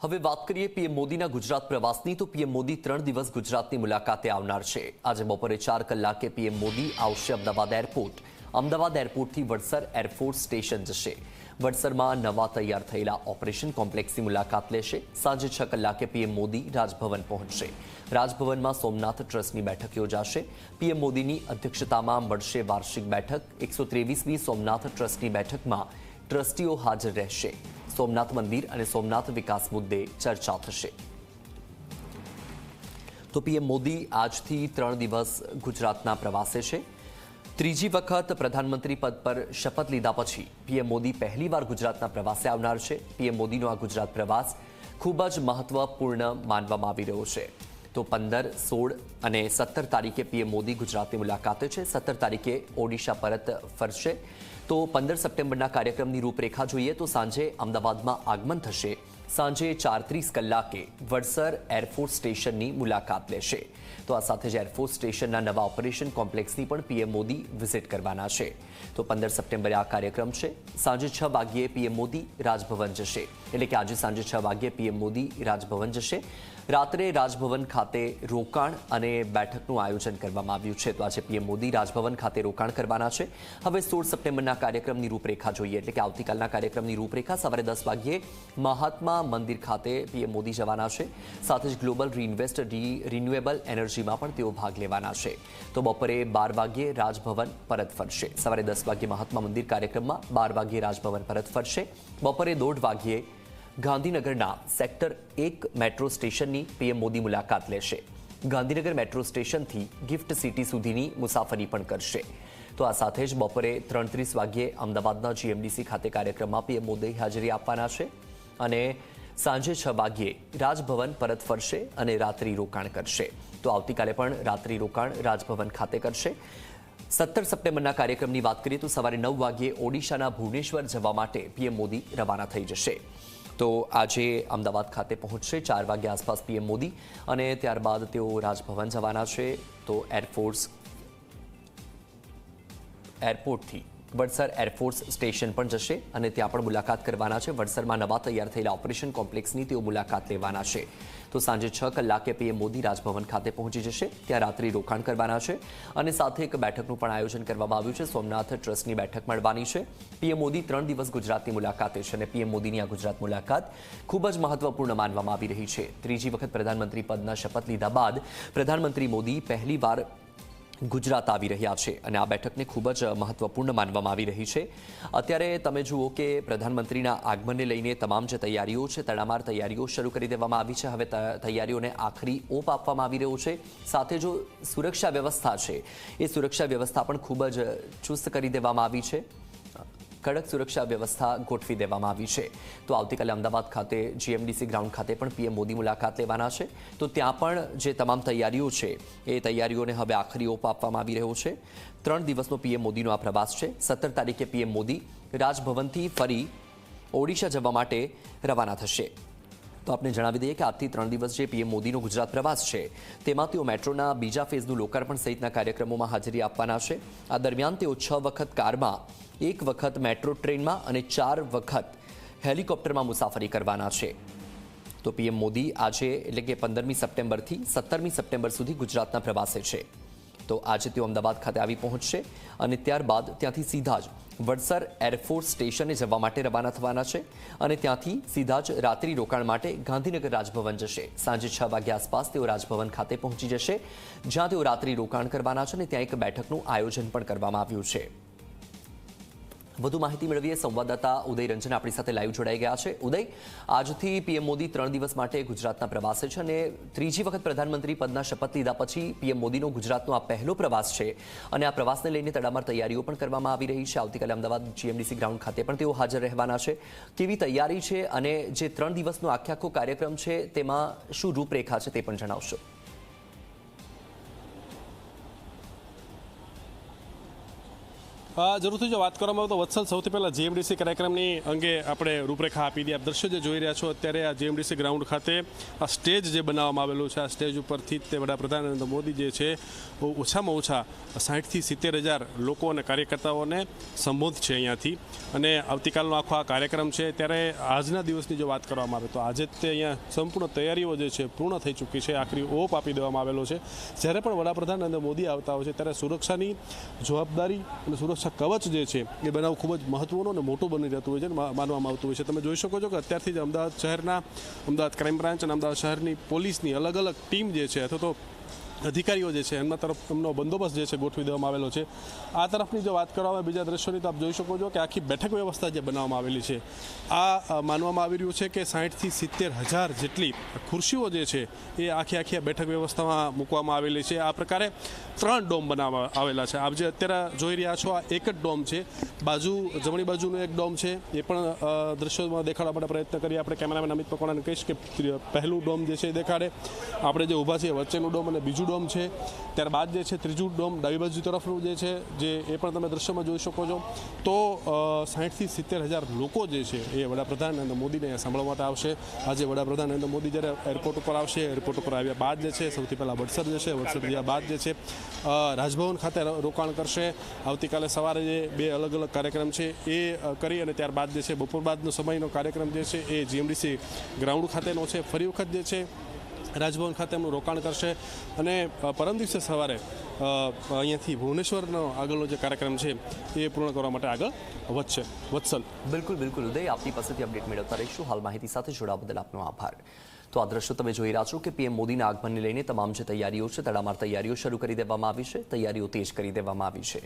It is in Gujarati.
હવે વાત કરીએ પીએમ મોદીના ગુજરાત પ્રવાસની તો પીએમ મોદી 3 દિવસ ગુજરાતની મુલાકાતે આવનાર છે। આજે બપોરે 4 કલાકે પીએમ મોદી આવશે અમદાવાદ એરપોર્ટ। અમદાવાદ એરપોર્ટથી વડસર એરફોર્સ સ્ટેશન જશે। વડસરમાં નવા તૈયાર થયેલા ઓપરેશન કોમ્પ્લેક્સની મુલાકાત લેશે। સાંજે 6 કલાકે પીએમ મોદી રાજભવન પહોંચશે। રાજભવનમાં સોમનાથ ટ્રસ્ટની બેઠક યોજાશે। પીએમ મોદીની અધ્યક્ષતામાં મળશે વાર્ષિક બેઠક। 123મી સોમનાથ ટ્રસ્ટની બેઠકમાં ટ્રસ્ટીઓ હાજર રહેશે। સોમનાથ મંદિર અને સોમનાથ વિકાસ મુદ્દે ચર્ચા થશે। તો પીએમ મોદી આજથી 3 દિવસ ગુજરાતના પ્રવાસે છે। ત્રીજી વખત પ્રધાનમંત્રી પદ પર શપથ લીધા પછી પીએમ મોદી પહેલીવાર ગુજરાતના પ્રવાસે આવનાર છે। પીએમ મોદીનો આ ગુજરાત પ્રવાસ ખૂબ જ મહત્વપૂર્ણ માનવામાં આવી રહ્યો છે। તો 15, 16 અને 17 તારીખે પીએમ મોદી ગુજરાતની મુલાકાતે છે। 17 તારીખે ઓડિશા પરત ફરશે। તો 15 સપ્ટેમ્બરના કાર્યક્રમની રૂપરેખા જોઈએ તો સાંજે અમદાવાદમાં આગમન થશે। સાંજે 4:30 કલાકે વડસર એરફોર્સ સ્ટેશનની મુલાકાત લેશે। તો આ સાથે જ એરફોર્સ સ્ટેશનના નવા ઓપરેશન કોમ્પ્લેક્સની પણ પીએમ મોદી વિઝિટ કરવાના છે। તો 15 સપ્ટેમ્બરે આ કાર્યક્રમ છે। સાંજે 6 વાગ્યે પીએમ મોદી રાજભવન જશે, એટલે કે આજે સાંજે 6 વાગ્યે પીએમ મોદી રાજભવન જશે। રાત્રે રાજભવન ખાતે રોકાણ અને બેઠકનું આયોજન કરવામાં આવ્યું છે। તો આજે પીએમ મોદી રાજભવન ખાતે રોકાણ કરવાના છે। હવે 16 સપ્ટેમ્બરના કાર્યક્રમની રૂપરેખા જોઈએ, એટલે કે આવતીકાલના કાર્યક્રમની રૂપરેખા સવારે 10 વાગ્યે મહાત્મા મંદિર ખાતે પીએમ મોદી જવાના છે। સાથે જ ગ્લોબલ રીઇન્વેસ્ટ રિન્યુએબલ એનર્જીમાં પણ તેઓ ભાગ લેવાના છે। તો બપોરે 12 વાગ્યે રાજભવન પરત ફરશે। સવારે 10 વાગ્યે મહાત્મા મંદિર કાર્યક્રમમાં, 12 વાગ્યે રાજભવન પરત ફરશે। બપોરે 1:30 વાગ્યે ગાંધીનગરના સેક્ટર 1 મેટ્રો સ્ટેશનની પીએમ મોદી મુલાકાત લેશે। ગાંધીનગર મેટ્રો સ્ટેશનથી ગિફ્ટ સિટી સુધીની મુસાફરી પણ કરશે। તો આ સાથે જ બપોરે 3:30 વાગ્યે અમદાવાદના જીએમડીસી ખાતે કાર્યક્રમમાં પીએમ મોદી હાજરી આપવાના છે અને સાંજે 6 વાગ્યે રાજભવન પરત ફરશે અને રાત્રિ રોકાણ કરશે। તો આવતીકાલે પણ રાત્રિ રોકાણ રાજભવન ખાતે કરશે। 17 સપ્ટેમ્બરના કાર્યક્રમની વાત કરીએ તો સવારે 9 વાગ્યે ઓડિશાના ભુવનેશ્વર જવા માટે પીએમ મોદી રવાના થઈ જશે। તો આજે અમદાવાદ ખાતે પહોંચશે 4 વાગ્યા આસપાસ પીએમ મોદી અને ત્યારબાદ તેઓ રાજભવન જવાના છે। તો એરપોર્ટથી વડસર એરફોર્સ સ્ટેશન પણ જશે અને ત્યાં પણ મુલાકાત કરવાના છે। વડસરમાં નવા તૈયાર થયેલા ઓપરેશન કોમ્પ્લેક્સની તેઓ મુલાકાત લેવાના છે। તો સાંજે 6 કલાકે પીએમ મોદી રાજભવન ખાતે પહોંચી જશે। ત્યાં રાત્રિ રોકાણ કરવાના છે અને સાથે એક બેઠકનું પણ આયોજન કરવામાં આવ્યું છે। સોમનાથ ટ્રસ્ટની બેઠક મળવાની છે। પીએમ મોદી 3 દિવસ ગુજરાતની મુલાકાતે છે અને પીએમ મોદીની આ ગુજરાત મુલાકાત ખૂબ જ મહત્વપૂર્ણ માનવામાં આવી રહી છે। ત્રીજી વખત પ્રધાનમંત્રી પદના શપથ લીધા બાદ પ્રધાનમંત્રી મોદી પહેલીવાર ગુજરાત આવી રહ્યા છે અને આ બેઠકને ખૂબ જ મહત્વપૂર્ણ માનવામાં આવી રહી છે। અત્યારે તમે જુઓ કે પ્રધાનમંત્રીના આગમનને લઈને તમામ જે તૈયારીઓ છે, તડામાર તૈયારીઓ શરૂ કરી દેવામાં આવી છે। હવે તૈયારીઓને આખરી ઓપ આપવામાં આવી રહ્યો છે। સાથે જો સુરક્ષા વ્યવસ્થા છે, એ સુરક્ષા વ્યવસ્થા પણ ખૂબ જ ચુસ્ત કરી દેવામાં આવી છે। કડક સુરક્ષા વ્યવસ્થા ગોઠવી દેવામાં આવી છે। તો આવતીકાલે અમદાવાદ ખાતે જીએમડીસી ગ્રાઉન્ડ ખાતે પણ પીએમ મોદી મુલાકાત લેવાના છે। તો ત્યાં પણ જે તમામ તૈયારીઓ છે એ તૈયારીઓને હવે આખરી ઓપ આપવામાં આવી રહ્યો છે। 3 દિવસનો પીએમ મોદીનો આ પ્રવાસ છે। 17 તારીખે પીએમ મોદી રાજભવનથી ફરી ઓડિશા જવા માટે રવાના થશે। તો આપને જણાવી દઈએ કે આજથી 3 દિવસ જે પીએમ મોદીનો ગુજરાત પ્રવાસ છે તેમાં તેઓ મેટ્રોના બીજા ફેઝનું લોકાર્પણ સહિતના કાર્યક્રમોમાં હાજરી આપવાના છે। આ દરમિયાન તેઓ 6 વખત કારમાં, 1 વખત મેટ્રો ટ્રેનમાં અને 4 વખત હેલિકોપ્ટરમાં મુસાફરી કરવાના છે। તો પીએમ મોદી આજે એટલે કે 15મી સપ્ટેમ્બરથી 17મી સપ્ટેમ્બર સુધી ગુજરાતના પ્રવાસે છે। તો આજે તેઓ અમદાવાદ ખાતે આવી પહોંચશે અને ત્યારબાદ ત્યાંથી સીધા જ વડસર એરફોર્સ સ્ટેશને જવા માટે રવાના થવાના છે અને ત્યાંથી સીધા જ રાત્રિ રોકાણ માટે ગાંધીનગર રાજભવન જશે। સાંજે 6 વાગ્યા આસપાસ તેઓ રાજભવન ખાતે પહોંચી જશે, જ્યાં તેઓ રાત્રિ રોકાણ કરવાના છે અને ત્યાં એક બેઠકનું આયોજન પણ કરવામાં આવ્યું છે। વધુ માહિતી મેળવીએ સંવાદદાતા ઉદય રંજન આપણી સાથે લાઈવ જોડાઈ ગયા છે। ઉદય, આજથી પીએમ મોદી 3 દિવસ માટે ગુજરાતના પ્રવાસે છે અને ત્રીજી વખત પ્રધાનમંત્રી પદના શપથ લીધા પછી પીએમ મોદીનો ગુજરાતનો આ પહેલો પ્રવાસ છે અને આ પ્રવાસને લઈને તડામાર તૈયારીઓ પણ કરવામાં આવી રહી છે। આવતીકાલે અમદાવાદ જીએમડીસી ગ્રાઉન્ડ ખાતે પણ તેઓ હાજર રહેવાના છે। કેવી તૈયારી છે અને જે 3 દિવસનો આખો કાર્યક્રમ છે તેમાં શું રૂપરેખા છે તે પણ જણાવશો। જરૂરથી જો વાત કરવામાં આવે તો વત્સલ સૌથી પહેલાં જીએમડીસી કાર્યક્રમની અંગે આપણે રૂપરેખા આપી દઈએ. આપ દ્રશ્ય જે જોઈ રહ્યા છો અત્યારે આ જીએમડીસી ગ્રાઉન્ડ ખાતે આ સ્ટેજ જે બનાવવામાં આવેલું છે, આ સ્ટેજ ઉપરથી તે વડાપ્રધાન નરેન્દ્ર મોદી જે છે ઓછામાં ઓછા 60,000થી 70,000 લોકો અને કાર્યકર્તાઓને સંબોધ છે અહીંયાથી. અને આવતીકાલનો આખો આ કાર્યક્રમ છે ત્યારે આજના દિવસની જો વાત કરવામાં આવે તો આજે તે અહીંયા સંપૂર્ણ તૈયારીઓ જે છે પૂર્ણ થઈ ચૂકી છે. આખરી ઓપ આપી દેવામાં આવેલો છે. જ્યારે પણ વડાપ્રધાન નરેન્દ્ર મોદી આવતા હોય છે ત્યારે સુરક્ષાની જવાબદારી અને સુરક્ષા કવચ જે છે એ બનાવ ખૂબ જ મહત્વનો અને મોટું બની રહેતું હોય છે, માનવામાં આવતું હોય છે. તમે જોઈ શકો છો કે અત્યારથી જ અમદાવાદ શહેરના અમદાવાદ ક્રાઇમ બ્રાન્ચ અને અમદાવાદ શહેરની પોલીસની અલગ અલગ ટીમ જે છે અથવા તો અધિકારીઓ જે છે એમના તરફ એમનો બંદોબસ્ત જે છે ગોઠવી દેવામાં આવેલો છે. આ તરફની જો વાત કરવામાં આવે બીજા દ્રશ્યોની તો આપ જોઈ શકો છો કે આખી બેઠક વ્યવસ્થા જે બનાવવામાં આવેલી છે આ માનવામાં આવી રહ્યું છે કે 60,000થી 70,000 જેટલી ખુરશીઓ જે છે એ આખી બેઠક વ્યવસ્થામાં મૂકવામાં આવેલી છે. આ પ્રકારે 3 ડોમ બનાવવામાં આવેલા છે. આપ જે અત્યારે જોઈ રહ્યા છો આ એક જ ડોમ છે. જમણી બાજુનો એક ડોમ છે એ પણ દ્રશ્યોમાં દેખાડવા માટે પ્રયત્ન કરીએ. આપણે કેમેરામેન અમિત મકવાણાને કહીશ કે પહેલું ડોમ જે છે એ દેખાડે. આપણે જે ઊભા છીએ વચ્ચેનું ડોમ અને બીજું ડોમ છે. ત્યારબાદ જે છે ત્રીજું ડોમ ડાબી બાજુ તરફનું જે છે જે એ પણ તમે દ્રશ્યમાં જોઈ શકો છો. તો 60,000થી 70,000 લોકો જે છે એ વડાપ્રધાન નરેન્દ્ર મોદીને અહીંયા સાંભળવા માટે આવશે. આજે વડાપ્રધાન નરેન્દ્ર મોદી જ્યારે એરપોર્ટ ઉપર આવશે, એરપોર્ટ ઉપર આવ્યા બાદ જે છે સૌથી પહેલાં વડસર જશે. વડસર ગયા બાદ જે છે રાજભવન ખાતે રોકાણ કરશે. આવતીકાલે સવારે જે 2 અલગ અલગ કાર્યક્રમ છે એ કરી અને ત્યારબાદ જે છે બપોર બાદનો સમયનો કાર્યક્રમ જે છે એ જીએમડીસી ગ્રાઉન્ડ ખાતેનો છે. ફરી વખત જે છે રાજભવન ખાતે એમનું રોકાણ કરશે અને પરમ દિવસે સવારે અહીંયાથી ભુવનેશ્વરનો આગળનો જે કાર્યક્રમ છે એ પૂર્ણ કરવા માટે આગળ વધશે. વત્સલ. બિલકુલ ઉદય, આપની પાસેથી અપડેટ મેળવતા રહીશું. હાલ માહિતી સાથે જોડાવા બદલ આપનો આભાર. તો આ દ્રશ્યો તમે જોઈ રહ્યા છો કે પીએમ મોદીના આગમનને લઈને તમામ જે તૈયારીઓ છે તડામાર તૈયારીઓ શરૂ કરી દેવામાં આવી છે. તૈયારીઓ તેજ કરી દેવામાં આવી છે.